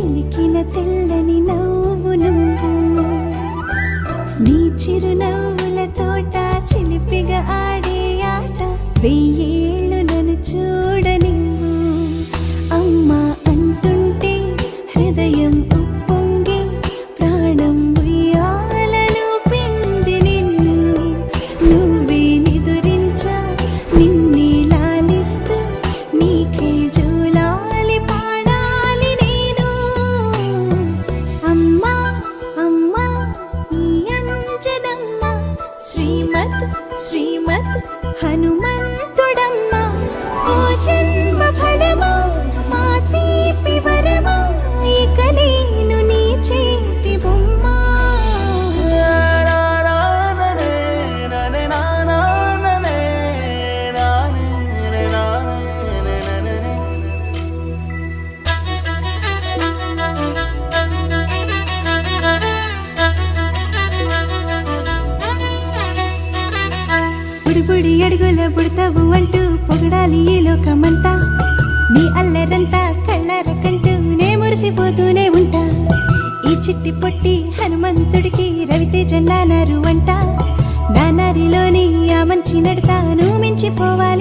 చిలికిన తెల్లని నవ్వు నువ్వు నీ చిరునవ్వుల తోట చిలిపిగా ఆడే ఆట వెయ్యేళ్ళు నన్ను చూడనివ్వు అమ్మా అంటుంటే హృదయం ఉప్పొంగి ప్రాణం ఉయ్యాలలో పిండి నిన్ను నువ్వే నిదురించా నిన్నే లాలిస్తూ నీకే జోలాలి పాడాలి నేను అమ్మా అమ్మా ఈ అంజనమ్మ శ్రీమత్ శ్రీమత్ హనుమంతుడమ్మ ఓ జన్మ ఫలమా మా తీపి వరమా ఇక నేను నీ చేతి బొమ్మ బుడి అడుగుల బుడతావు అంటూ పొగడాలి ఈ లోకమంతా నీ అల్లరంతా కళ్ళరకంటూ నే మురిసిపోతూనే ఉంటా ఈ చిట్టి పొట్టి హనుమంతుడికి రవితేజ నానారు అంట నానారిలోని ఆ మంచి నడతాను మించిపోవాలి